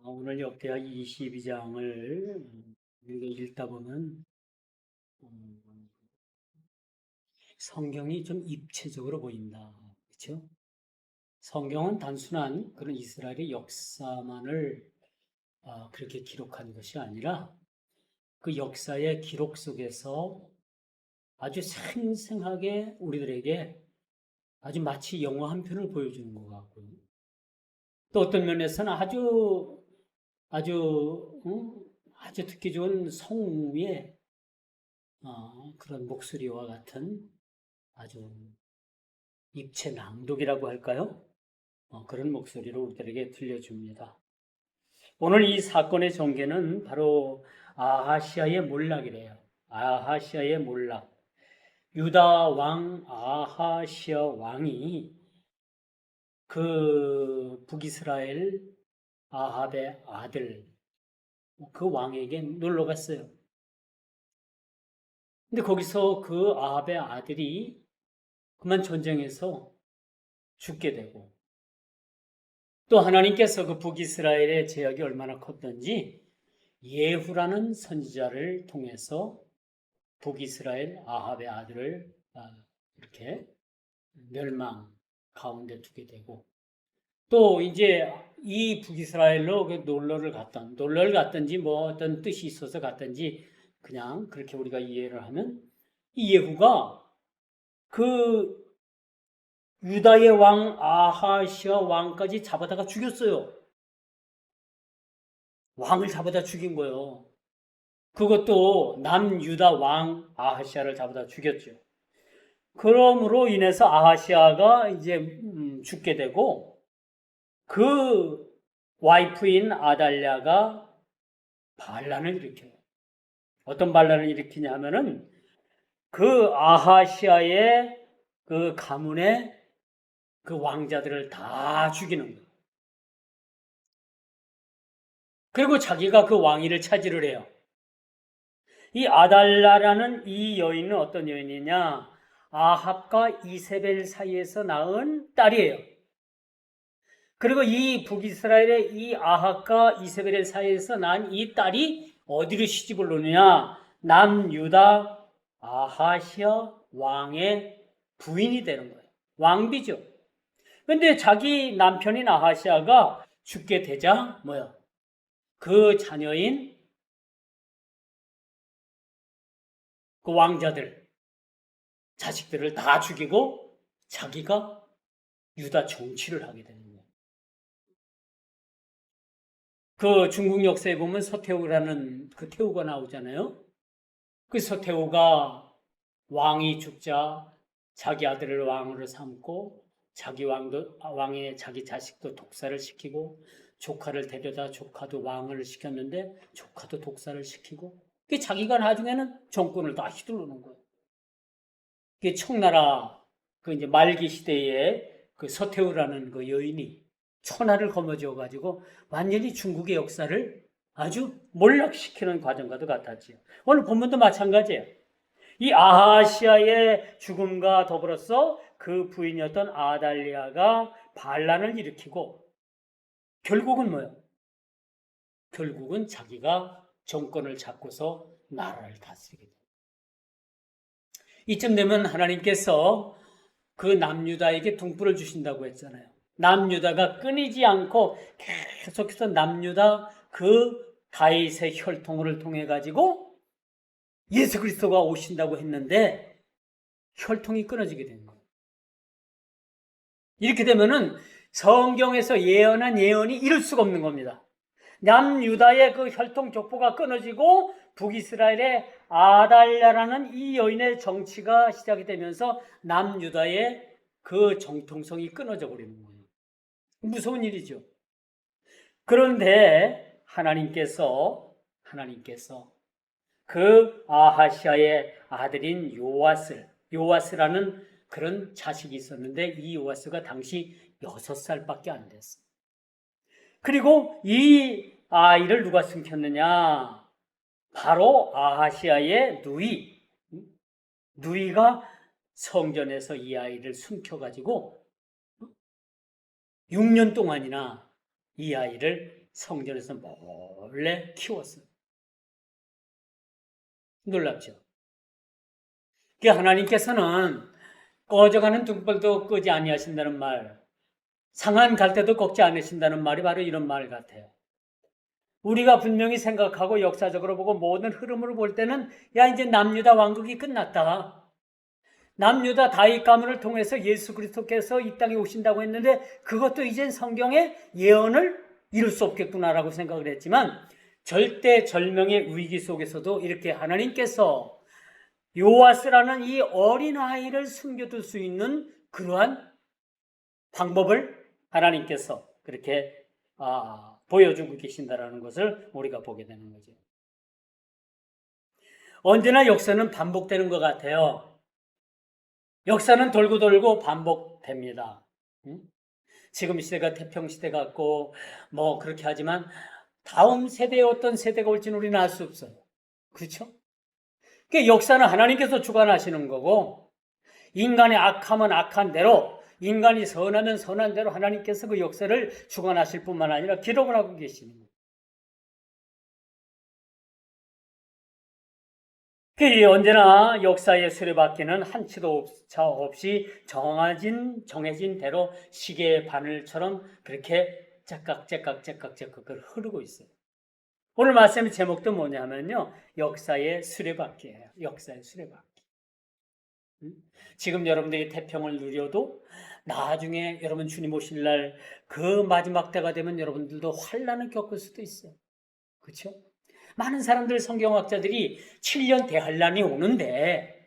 오늘 역대하 22장을 읽다 보면 성경이 좀 입체적으로 보인다. 그렇죠? 성경은 단순한 그런 이스라엘의 역사만을 그렇게 기록한 것이 아니라 그 역사의 기록 속에서 아주 생생하게 우리들에게 아주 마치 영화 한 편을 보여주는 것 같고요. 또 어떤 면에서는 아주 듣기 좋은 성우의 그런 목소리와 같은 아주 입체 낭독이라고 할까요? 그런 목소리로 우리들에게 들려줍니다. 오늘 이 사건의 전개는 바로 아하시아의 몰락이래요. 아하시아의 몰락. 유다 왕 아하시아 왕이 그 북이스라엘 아합의 아들 그 왕에게 놀러 갔어요. 근데 거기서 그 아합의 아들이 그만 전쟁에서 죽게 되고 또 하나님께서 그 북이스라엘의 제약이 얼마나 컸던지 예후라는 선지자를 통해서 북이스라엘 아합의 아들을 이렇게 멸망 가운데 두게 되고 또 이제 이 북이스라엘로 놀러를 갔던지 뭐 어떤 뜻이 있어서 갔던지 그냥 그렇게 우리가 이해를 하면 이 예후가 그 유다의 왕 아하시아 왕까지 잡아다가 죽였어요. 왕을 잡아다 죽인 거예요. 그것도 남유다 왕 아하시아를 잡아다 죽였죠. 그러므로 인해서 아하시아가 이제 죽게 되고 그 와이프인 아달랴가 반란을 일으켜요. 어떤 반란을 일으키냐 하면은 그 아하시아의 그 가문의 그 왕자들을 다 죽이는 거예요. 그리고 자기가 그 왕위를 차지를 해요. 이 아달라라는 이 여인은 어떤 여인이냐? 아합과 이세벨 사이에서 낳은 딸이에요. 그리고 이 북이스라엘의 이 아합과 이세벨 사이에서 낳은 이 딸이 어디로 시집을 오느냐? 남유다 아하시아 왕의 부인이 되는 거예요. 왕비죠. 근데 자기 남편인 아하시아가 죽게 되자 그 자녀인 그 왕자들, 자식들을 다 죽이고 자기가 유다 정치를 하게 되는 거예요. 그 중국 역사에 보면 서태후라는 그 태후가 나오잖아요. 그 서태후가 왕이 죽자 자기 아들을 왕으로 삼고 왕의 자기 자식도 독사를 시키고 조카를 데려다 조카도 왕을 시켰는데 조카도 독사를 시키고 자기가 나중에는 정권을 다 휘두르는 거예요. 그 청나라 그 이제 말기 시대에 그 서태후라는 그 여인이 천하를 거머쥐어 가지고 완전히 중국의 역사를 아주 몰락시키는 과정과도 같았지요. 오늘 본문도 마찬가지예요. 이 아하시아의 죽음과 더불어서 그 부인이었던 아달리아가 반란을 일으키고 결국은 결국은 자기가 정권을 잡고서 나라를 다스리게 됩니다. 이쯤 되면 하나님께서 그 남유다에게 등불을 주신다고 했잖아요. 남유다가 끊이지 않고 계속해서 남유다 그 다윗의 혈통을 통해 가지고 예수 그리스도가 오신다고 했는데 혈통이 끊어지게 된 거예요. 이렇게 되면은 성경에서 예언한 예언이 이룰 수가 없는 겁니다. 남유다의 그 혈통 족보가 끊어지고 북이스라엘의 아달랴라는 이 여인의 정치가 시작이 되면서 남유다의 그 정통성이 끊어져 버리는 거예요. 무서운 일이죠. 그런데 하나님께서 그 아하시아의 아들인 요아스라는 그런 자식이 있었는데 이 요아스가 당시 6살밖에 안 됐어요. 그리고 이 아이를 누가 숨겼느냐? 바로 아하시아의 누이가 성전에서 이 아이를 숨겨가지고 6년 동안이나 이 아이를 성전에서 몰래 키웠어요. 놀랍죠? 하나님께서는 꺼져가는 등불도 끄지 아니하신다는 말, 상한 갈대도 꺾지 않으신다는 말이 바로 이런 말 같아요. 우리가 분명히 생각하고 역사적으로 보고 모든 흐름을 볼 때는 이제 남유다 왕국이 끝났다. 남유다 다윗 가문을 통해서 예수 그리스도께서 이 땅에 오신다고 했는데 그것도 이젠 성경의 예언을 이룰 수 없겠구나라고 생각을 했지만 절대절명의 위기 속에서도 이렇게 하나님께서 요아스라는 이 어린아이를 숨겨둘 수 있는 그러한 방법을 하나님께서 그렇게 보여주고 계신다라는 것을 우리가 보게 되는 거죠. 언제나 역사는 반복되는 것 같아요. 역사는 돌고 돌고 반복됩니다. 지금 시대가 태평시대 같고 그렇게 하지만 다음 세대에 어떤 세대가 올지는 우리는 알 수 없어요. 그렇죠? 그러니까 역사는 하나님께서 주관하시는 거고 인간의 악하면 악한 대로 인간이 선하면 선한 대로 하나님께서 그 역사를 주관하실 뿐만 아니라 기록을 하고 계시는 거예요. 언제나 역사의 수레바퀴는 한치도 오차 없이 정해진 대로 시계의 바늘처럼 그렇게 째깍째깍 흐르고 있어요. 오늘 말씀의 제목도 뭐냐면요. 역사의 수레바퀴예요. 역사의 수레바퀴. 지금 여러분들이 태평을 누려도 나중에 여러분 주님 오실 날 그 마지막 때가 되면 여러분들도 환난을 겪을 수도 있어요. 그렇죠? 많은 사람들 성경학자들이 7년 대환란이 오는데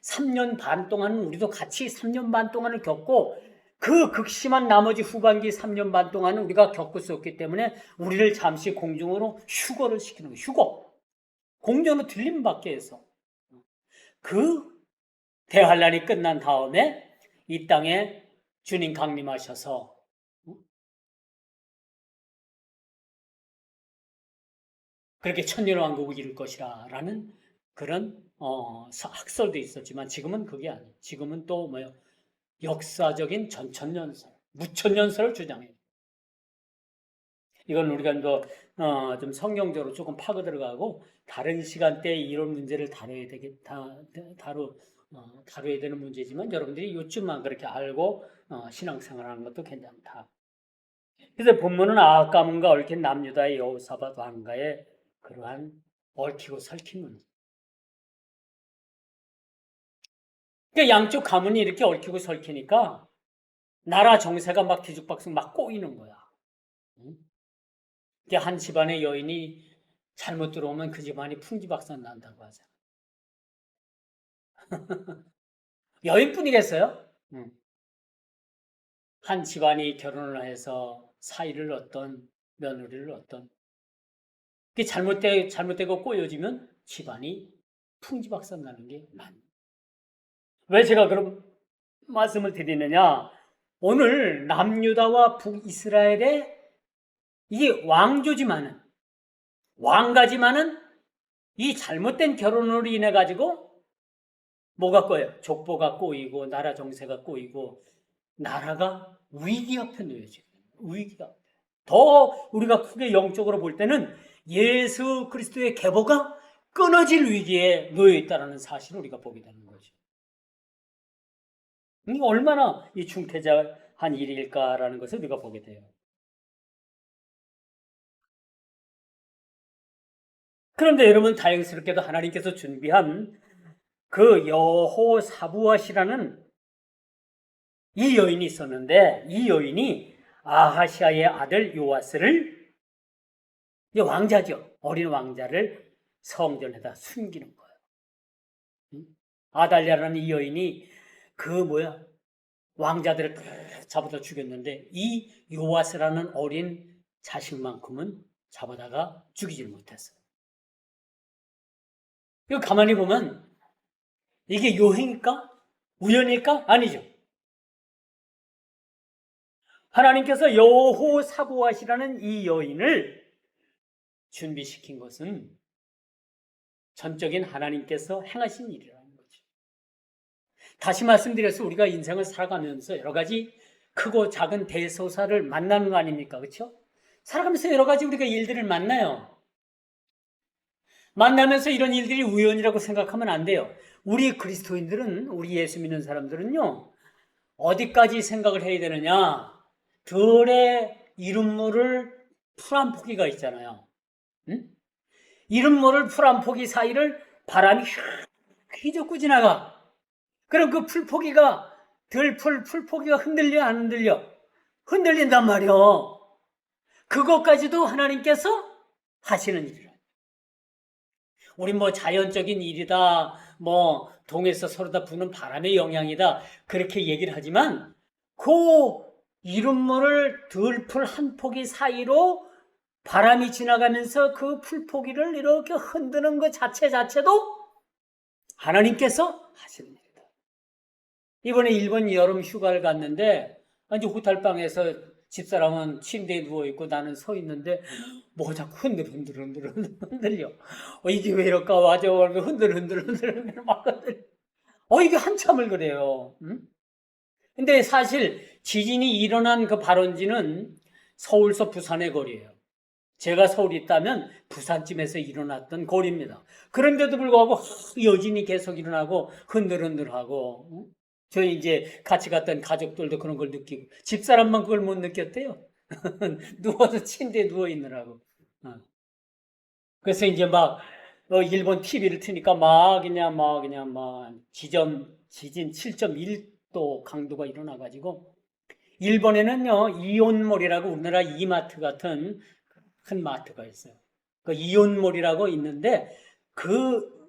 3년 반 동안은 우리도 같이 3년 반 동안을 겪고 그 극심한 나머지 후반기 3년 반 동안은 우리가 겪을 수 없기 때문에 우리를 잠시 공중으로 휴거를 시키는 거예요. 휴거. 공중으로 들림 밖에 해서. 그 대환란이 끝난 다음에 이 땅에 주님 강림하셔서 그렇게 천년왕국을 이룰 것이라는 그런 학설도 있었지만 지금은 그게 아니에요. 지금은 또 뭐예요? 역사적인 전천년설, 무천년설을 주장해요. 이건 우리가 좀 성경적으로 조금 파고 들어가고 다른 시간대에 이런 문제를 다뤄야 되는 문제지만 여러분들이 요즘만 그렇게 알고 신앙생활하는 것도 괜찮다. 그래서 본문은 아합 가문과 얽힌 남유다의 여호사밧 왕가의 그러한 얽히고 설킨 문제. 그러니까 양쪽 가문이 이렇게 얽히고 설키니까 나라 정세가 막 뒤죽박죽 막 꼬이는 거야. 한 집안의 여인이 잘못 들어오면 그 집안이 풍지박산 난다고 하잖아. 여인뿐이겠어요? 한 집안이 결혼을 해서 사위를 얻던 며느리를 얻던 잘못되고 꼬여지면 집안이 풍지박산 나는 게 많아요. 왜 제가 그런 말씀을 드리느냐? 오늘 남유다와 북이스라엘의 이게 왕조지만은 왕가지만은 이 잘못된 결혼으로 인해 가지고 뭐가 꼬여요? 족보가 꼬이고 나라 정세가 꼬이고 나라가 위기 앞에 놓여져요. 위기 앞에. 더 우리가 크게 영적으로 볼 때는 예수 그리스도의 계보가 끊어질 위기에 놓여 있다는 사실을 우리가 보게 되는 거죠. 이게 얼마나 이 중태자한 일일까라는 것을 우리가 보게 돼요. 그런데 여러분 다행스럽게도 하나님께서 준비한 그 여호사부앗이라는 이 여인이 있었는데 이 여인이 아하시아의 아들 요아스를 왕자죠. 어린 왕자를 성전에다 숨기는 거예요. 아달랴라는 이 여인이 왕자들을 잡아다 죽였는데 이 요아스라는 어린 자식만큼은 잡아다가 죽이질 못했어요. 이거 가만히 보면 이게 요행일까? 우연일까? 아니죠. 하나님께서 여호사부앗이라는 이 여인을 준비시킨 것은 전적인 하나님께서 행하신 일이라는 거죠. 다시 말씀드려서 우리가 인생을 살아가면서 여러 가지 크고 작은 대소사를 만나는 거 아닙니까? 그렇죠? 살아가면서 여러 가지 우리가 일들을 만나요. 만나면서 이런 일들이 우연이라고 생각하면 안 돼요. 우리 그리스도인들은, 우리 예수 믿는 사람들은요, 어디까지 생각을 해야 되느냐? 들의 이름 모를 풀 한 포기가 있잖아요. 응? 이름 모를 풀 한 포기 사이를 바람이 휘젓고 지나가. 그럼 그 풀포기가, 풀포기가 흔들려, 안 흔들려? 흔들린단 말이요. 그것까지도 하나님께서 하시는 일이라. 우리 뭐 자연적인 일이다, 뭐 동에서 서로다 부는 바람의 영향이다, 그렇게 얘기를 하지만 그 이름 모를 들풀 한 포기 사이로 바람이 지나가면서 그 풀포기를 이렇게 흔드는 것 자체도 하나님께서 하시는 일이다. 이번에 일본 여름 휴가를 갔는데 이제 호텔방에서 집사람은 침대에 누워있고 나는 서 있는데 뭐 자꾸 흔들려. 이게 왜 이럴까? 와저 흔들 막 흔들. 이게 한참을 그래요. 응? 근데 사실 지진이 일어난 그 발원지는 서울서 부산의 거리예요. 제가 서울에 있다면 부산쯤에서 일어났던 거리입니다. 그런데도 불구하고 여진이 계속 일어나고 흔들하고, 응? 저희 이제 같이 갔던 가족들도 그런 걸 느끼고, 집사람만 그걸 못 느꼈대요. 누워서 침대에 누워 있느라고. 그래서 이제 막 일본 TV를 트니까 막 지진 7.1도 강도가 일어나가지고, 일본에는요 이온몰이라고 우리나라 이마트 같은 큰 마트가 있어요. 그 이온몰이라고 있는데 그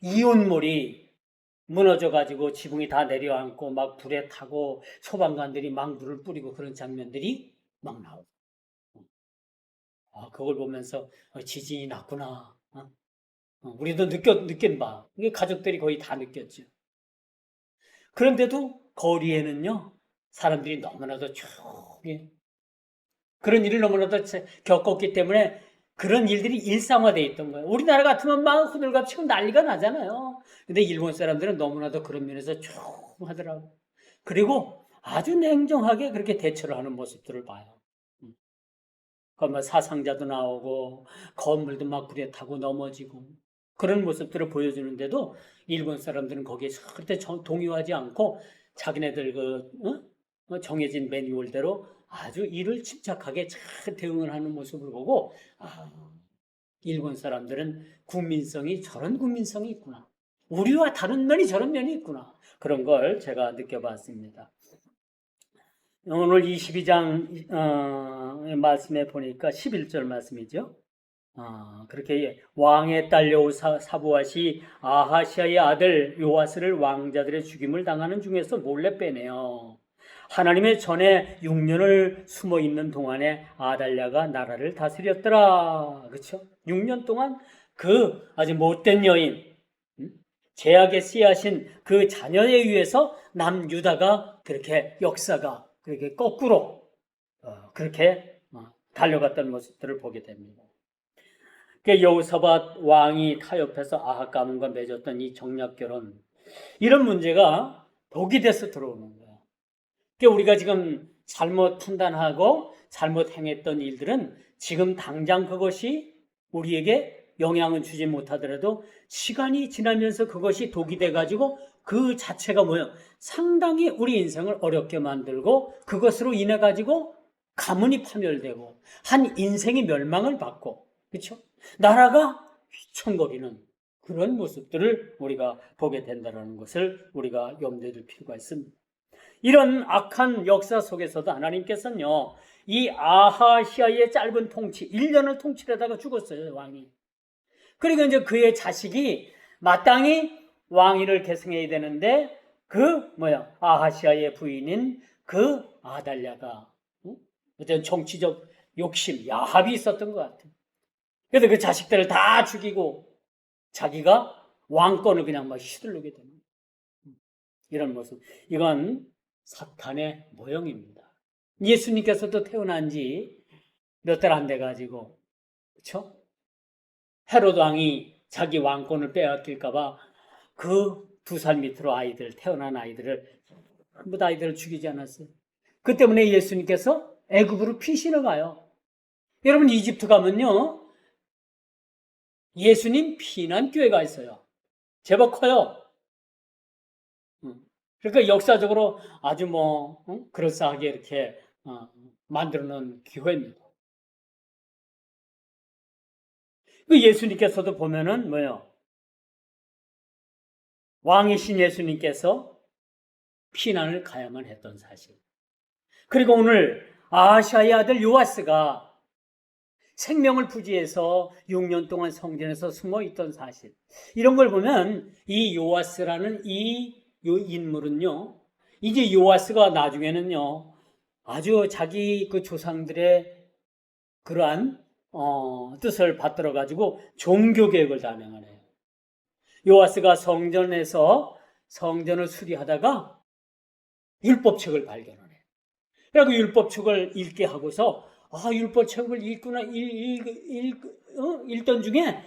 이온몰이 무너져가지고 지붕이 다 내려앉고 막 불에 타고 소방관들이 막 물을 뿌리고 그런 장면들이 막 나오고, 그걸 보면서 지진이 났구나. 우리도 느낀 바. 이게 가족들이 거의 다 느꼈죠. 그런데도 거리에는요 사람들이 너무나도 조용히 그런 일을 너무나도 겪었기 때문에 그런 일들이 일상화되어 있던 거예요. 우리나라 같으면 막 호들갑 치고 난리가 나잖아요. 근데 일본 사람들은 너무나도 그런 면에서 조용하더라고. 그리고 아주 냉정하게 그렇게 대처를 하는 모습들을 봐요. 뭐 사상자도 나오고 건물도 막 불에 타고 넘어지고 그런 모습들을 보여주는데도 일본 사람들은 거기에 절대 동요하지 않고 자기네들 정해진 매뉴얼대로 아주 일을 침착하게 잘 대응을 하는 모습을 보고 일본 사람들은 저런 국민성이 있구나. 우리와 다른 면이 저런 면이 있구나. 그런 걸 제가 느껴봤습니다. 오늘 22장 말씀에 보니까 11절 말씀이죠. 그렇게 왕의 딸 사부앗이 아하시아의 아들 요아스를 왕자들의 죽임을 당하는 중에서 몰래 빼내요. 하나님의 전에 6년을 숨어 있는 동안에 아달랴가 나라를 다스렸더라. 그렇죠? 6년 동안 그 아주 못된 여인, 죄악의 씨앗인 그 자녀에 의해서 남유다가 그렇게 역사가 그렇게 거꾸로 그렇게 달려갔던 모습들을 보게 됩니다. 여호사밧 왕이 타협해서 아합 가문과 맺었던 이 정략 결혼, 이런 문제가 독이 돼서 들어오는 거예요. 우리가 지금 잘못 판단하고 잘못 행했던 일들은 지금 당장 그것이 우리에게 영향을 주지 못하더라도 시간이 지나면서 그것이 독이 돼가지고 그 자체가 상당히 우리 인생을 어렵게 만들고 그것으로 인해 가지고 가문이 파멸되고 한 인생이 멸망을 받고, 그렇죠? 나라가 휘청거리는 그런 모습들을 우리가 보게 된다는 것을 우리가 염두에 둘 필요가 있습니다. 이런 악한 역사 속에서도 하나님께서는요, 이 아하시아의 짧은 통치, 1년을 통치하다가 죽었어요, 왕이. 그리고 이제 그의 자식이 마땅히 왕위를 계승해야 되는데, 아하시아의 부인인 그 아달랴가, 어떤 정치적 욕심, 야합이 있었던 것 같아요. 그래서 그 자식들을 다 죽이고, 자기가 왕권을 그냥 막 휘두르게 됩니다. 이런 모습. 이건 사탄의 모형입니다. 예수님께서도 태어난 지 몇 달 안 돼가지고, 그렇죠? 헤롯 왕이 자기 왕권을 빼앗길까봐 그 2살 밑으로 태어난 아이들을 전부 다 아이들을 죽이지 않았어요. 그 때문에 예수님께서 애굽으로 피신을 가요. 여러분 이집트 가면요. 예수님 피난교회가 있어요. 제법 커요. 그러니까 역사적으로 아주 그럴싸하게 이렇게 만들어 놓은 교회입니다. 그 예수님께서도 보면은 왕이신 예수님께서 피난을 가야만 했던 사실. 그리고 오늘 아하시아의 아들 요아스가 생명을 부지해서 6년 동안 성전에서 숨어 있던 사실. 이런 걸 보면 이 요아스라는 이 인물은요. 이제 요아스가 나중에는요. 아주 자기 그 조상들의 그러한 뜻을 받들어 가지고 종교 개혁을 단행하네요. 요아스가 성전을 수리하다가 율법책을 발견하네. 그리고 율법책을 읽게 하고서 율법책을 읽던 중에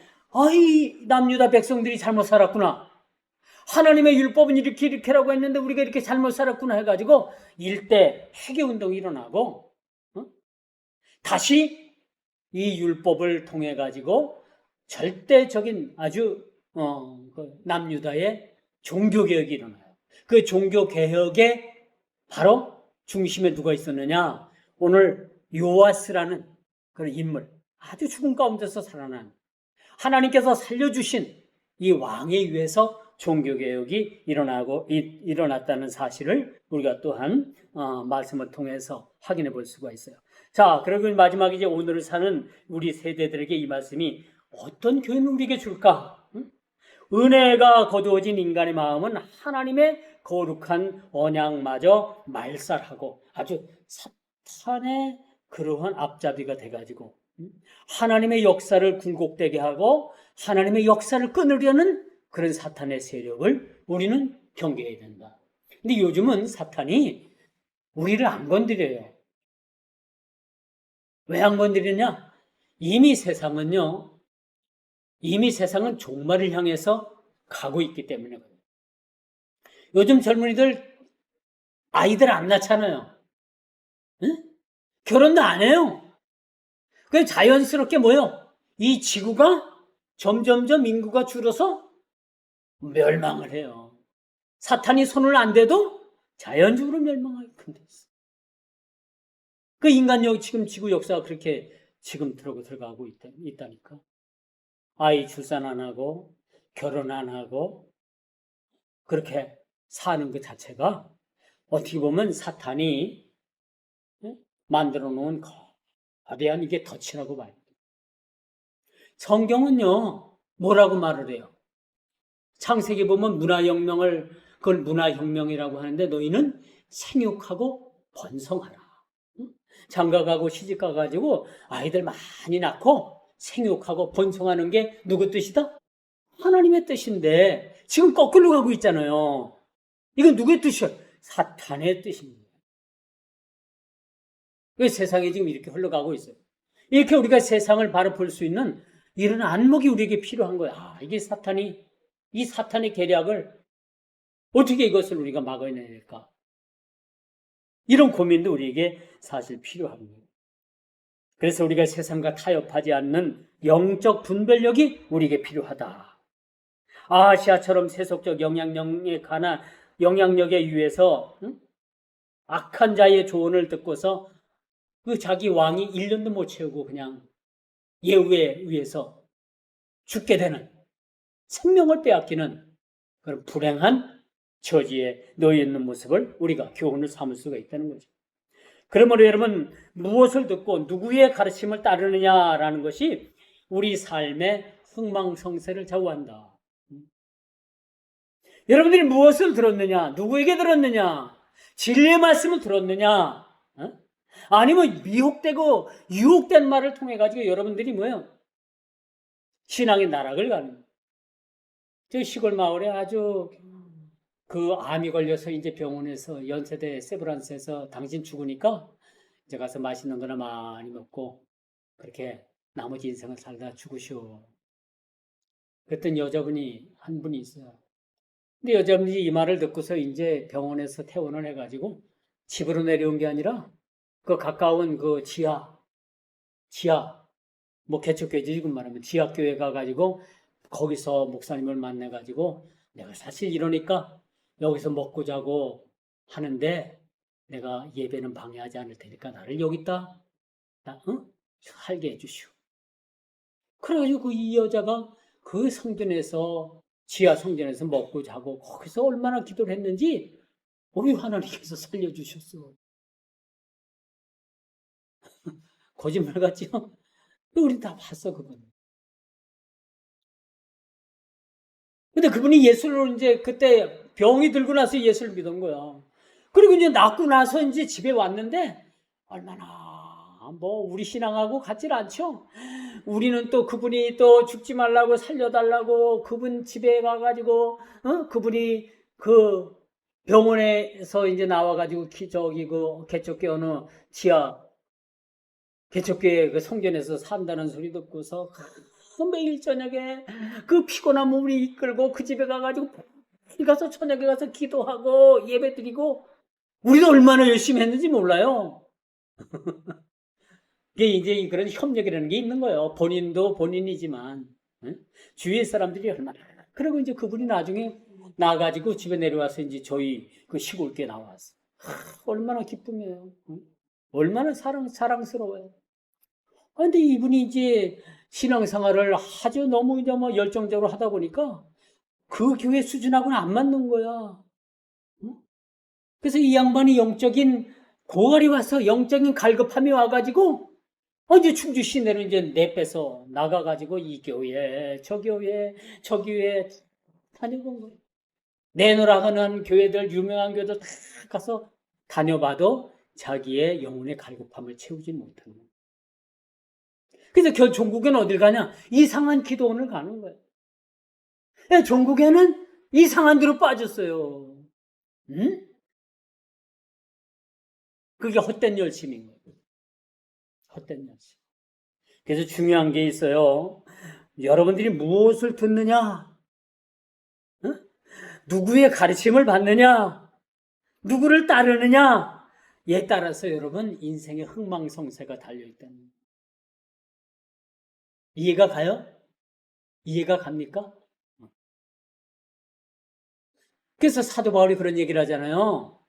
이 남유다 백성들이 잘못 살았구나. 하나님의 율법은 이렇게라고 했는데 우리가 이렇게 잘못 살았구나 해가지고 일대 회개운동이 일어나고 다시 이 율법을 통해 가지고 절대적인 아주 남유다의 종교개혁이 일어나요. 그 종교개혁의 바로 중심에 누가 있었느냐? 오늘 요아스라는 그런 인물, 아주 죽음 가운데서 살아난 하나님께서 살려주신 이 왕에 의해서 종교개혁이 일어났다는 사실을 우리가 또한 말씀을 통해서 확인해 볼 수가 있어요. 자, 그리고 마지막에 이제 오늘을 사는 우리 세대들에게 이 말씀이 어떤 교훈을 우리에게 줄까? 은혜가 거두어진 인간의 마음은 하나님의 거룩한 언약마저 말살하고 아주 사탄의 그러한 앞잡이가 돼가지고 하나님의 역사를 굴곡되게 하고 하나님의 역사를 끊으려는 그런 사탄의 세력을 우리는 경계해야 된다. 근데 요즘은 사탄이 우리를 안 건드려요. 왜 안 건드리냐? 이미 세상은 종말을 향해서 가고 있기 때문에. 요즘 젊은이들 아이들 안 낳잖아요. 응? 결혼도 안 해요. 그래서 자연스럽게 이 지구가 점점점 인구가 줄어서 멸망을 해요. 사탄이 손을 안 대도 자연적으로 멸망하게 큰데있어. 그 인간 지금 지구 역사가 그렇게 지금 들어가고 있다니까. 아이 출산 안 하고 결혼 안 하고 그렇게 사는 것 자체가 어떻게 보면 사탄이 만들어 놓은 거대한 이게 덫이라고 봐요. 성경은요 뭐라고 말을 해요? 창세기 보면 그걸 문화혁명이라고 하는데 너희는 생육하고 번성하라. 장가가고 시집가가지고 아이들 많이 낳고 생육하고 번성하는 게 누구 뜻이다? 하나님의 뜻인데 지금 거꾸로 가고 있잖아요. 이건 누구의 뜻이야? 사탄의 뜻입니다. 왜 세상이 지금 이렇게 흘러가고 있어요? 이렇게 우리가 세상을 바로 볼 수 있는 이런 안목이 우리에게 필요한 거야. 이게 이 사탄의 계략을 어떻게 이것을 우리가 막아내야 될까? 이런 고민도 우리에게 사실 필요합니다. 그래서 우리가 세상과 타협하지 않는 영적 분별력이 우리에게 필요하다. 아시아처럼 세속적 영향력에 의해서 악한 자의 조언을 듣고서 그 자기 왕이 1년도 못 채우고 그냥 예우에 의해서 죽게 되는 생명을 빼앗기는 그런 불행한 처지에 놓여 있는 모습을 우리가 교훈을 삼을 수가 있다는 거죠. 그러므로 여러분 무엇을 듣고 누구의 가르침을 따르느냐라는 것이 우리 삶의 흥망성쇠를 좌우한다. 여러분들이 무엇을 들었느냐? 누구에게 들었느냐? 진리의 말씀을 들었느냐? 아니면 미혹되고 유혹된 말을 통해 가지고 여러분들이 신앙의 나락을 가는. 저 시골 마을에 아주 그 암이 걸려서 이제 병원에서 연세대 세브란스에서 당신 죽으니까 이제 가서 맛있는 거나 많이 먹고 그렇게 나머지 인생을 살다 죽으시오. 그랬더니 여자분이 한 분이 있어요. 근데 여자분이 이 말을 듣고서 이제 병원에서 퇴원을 해가지고 집으로 내려온 게 아니라 그 가까운 그 지하 지하, 뭐 개척교회 지금 말하면 지하교회 가가지고 거기서 목사님을 만나가지고 내가 사실 이러니까 여기서 먹고 자고 하는데 내가 예배는 방해하지 않을 테니까 나를 여기다 살게 해주시오. 그래가지고 이 여자가 그 성전에서 지하 성전에서 먹고 자고 거기서 얼마나 기도를 했는지 우리 하나님께서 살려주셨어. 거짓말 같죠? 우리 다 봤어 그분. 근데 그분이 예수를 이제 그때 병이 들고 나서 예수를 믿은 거야. 그리고 이제 낫고 나서 이제 집에 왔는데 얼마나 뭐 우리 신앙하고 같질 않죠. 우리는 또 그분이 또 죽지 말라고 살려달라고 그분 집에 가가지고 그분이 그 병원에서 이제 나와가지고 저기 그 개척교회 어느 지하 개척교회 그 성전에서 산다는 소리 듣고서 매일 저녁에 그 피곤한 몸을 이끌고 그 집에 가가지고 가서 저녁에 가서 기도하고 예배드리고 우리도 얼마나 열심히 했는지 몰라요. 이게 이제 그런 협력이라는 게 있는 거예요. 본인도 본인이지만 주위의 사람들이 얼마나. 그리고 이제 그분이 나중에 나가지고 집에 내려와서 이제 저희 그 시골교회 나왔어. 얼마나 기쁨이에요. 얼마나 사랑스러워요. 근데 이분이 이제 신앙생활을 아주 너무 뭐 열정적으로 하다 보니까 그 교회 수준하고는 안 맞는 거야. 그래서 이 양반이 영적인 고갈이 와서 영적인 갈급함이 와가지고 이제 충주 시내로 이제 내빼서 나가가지고 이 교회, 저 교회, 저 교회 다녀본 거예요. 내노라하는 교회들, 유명한 교회들 다 가서 다녀봐도 자기의 영혼의 갈급함을 채우지 못하는 거예요. 그래서 종국에는 어딜 가냐? 이상한 기도원을 가는 거예요. 종국에는 이상한 데로 빠졌어요. 응? 그게 헛된 열심인 거예요. 헛된 열심. 그래서 중요한 게 있어요. 여러분들이 무엇을 듣느냐? 응? 누구의 가르침을 받느냐? 누구를 따르느냐? 에 따라서 여러분 인생의 흥망성쇠가 달려있다는 거예요. 이해가 가요? 이해가 갑니까? 그래서 사도 바울이 그런 얘기를 하잖아요.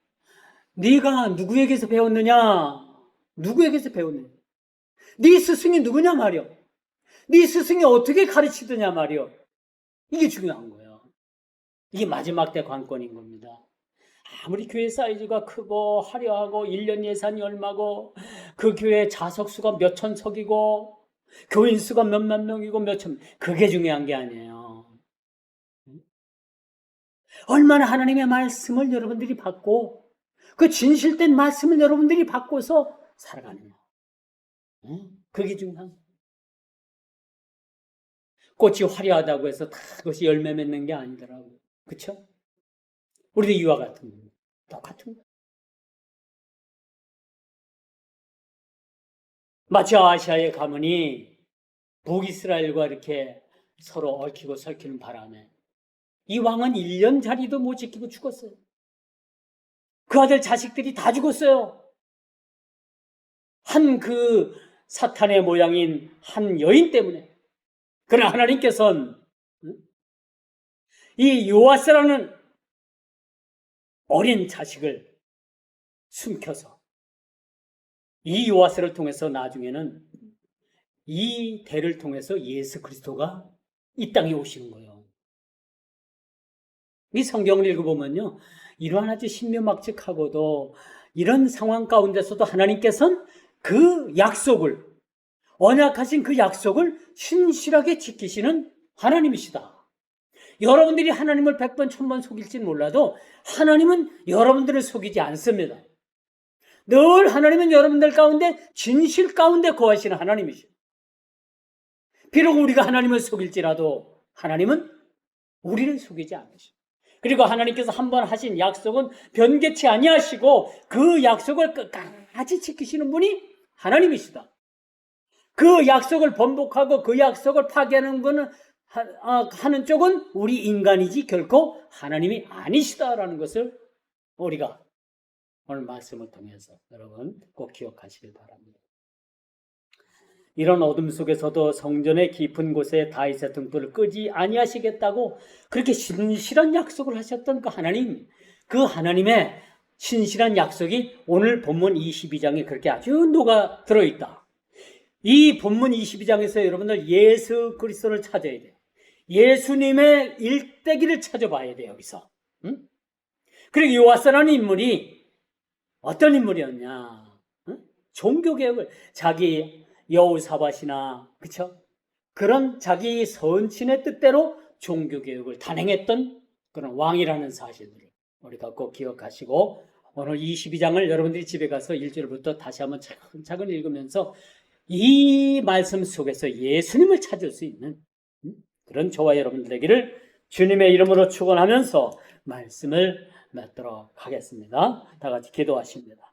네가 누구에게서 배웠느냐? 누구에게서 배웠느냐? 네 스승이 누구냐 말이요. 네 스승이 어떻게 가르치느냐 말이요. 이게 중요한 거예요. 이게 마지막 때 관건인 겁니다. 아무리 교회 사이즈가 크고 화려하고 1년 예산이 얼마고 그 교회 자석수가 몇천 석이고 교인 수가 몇만 명이고 몇천, 그게 중요한 게 아니에요. 얼마나 하나님의 말씀을 여러분들이 받고 그 진실된 말씀을 여러분들이 받고서 살아가느냐. 그게 중요한 거예요. 꽃이 화려하다고 해서 다 그것이 열매 맺는 게 아니더라고요. 그렇죠? 우리도 이와 같은 거예요. 똑같은 거예요. 마치 아시아의 가문이 북이스라엘과 이렇게 서로 얽히고 설키는 바람에 이 왕은 1년짜리도 못 지키고 죽었어요. 그 아들 자식들이 다 죽었어요. 한 그 사탄의 모양인 한 여인 때문에. 그러나 하나님께서는 이 요아스라는 어린 자식을 숨겨서 이 요아스를 통해서 나중에는 이 대를 통해서 예수 그리스도가 이 땅에 오시는 거예요. 이 성경을 읽어보면요, 이러한 아주 신묘막측하고도 이런 상황 가운데서도 하나님께서는 그 약속을, 언약하신 그 약속을 신실하게 지키시는 하나님이시다. 여러분들이 하나님을 100번 1000번 속일지는 몰라도 하나님은 여러분들을 속이지 않습니다. 늘 하나님은 여러분들 가운데 진실 가운데 거하시는 하나님이시죠. 비록 우리가 하나님을 속일지라도 하나님은 우리를 속이지 않으시죠. 그리고 하나님께서 한번 하신 약속은 변개치 아니하시고 그 약속을 끝까지 지키시는 분이 하나님이시다. 그 약속을 번복하고 그 약속을 파괴하는 분은 하는 쪽은 우리 인간이지 결코 하나님이 아니시다라는 것을 우리가 오늘 말씀을 통해서 여러분 꼭 기억하시길 바랍니다. 이런 어둠 속에서도 성전의 깊은 곳에 다윗의 등불을 끄지 아니하시겠다고 그렇게 신실한 약속을 하셨던 그 하나님, 그 하나님의 신실한 약속이 오늘 본문 22장에 그렇게 아주 녹아 들어있다. 이 본문 22장에서 여러분들 예수 그리스도를 찾아야 돼요. 예수님의 일대기를 찾아봐야 돼요, 여기서. 응? 그리고 요아스라는 인물이 어떤 인물이었냐? 응? 종교개혁을 자기 여호사밧이나 그쵸? 그런 자기 선친의 뜻대로 종교개혁을 단행했던 그런 왕이라는 사실들을 우리가 꼭 기억하시고 오늘 22장을 여러분들이 집에 가서 1절부터 다시 한번 차근차근 읽으면서 이 말씀 속에서 예수님을 찾을 수 있는 그런 저와 여러분들 되기를 주님의 이름으로 축원하면서 말씀을 맺도록 하겠습니다. 다 같이 기도하십니다.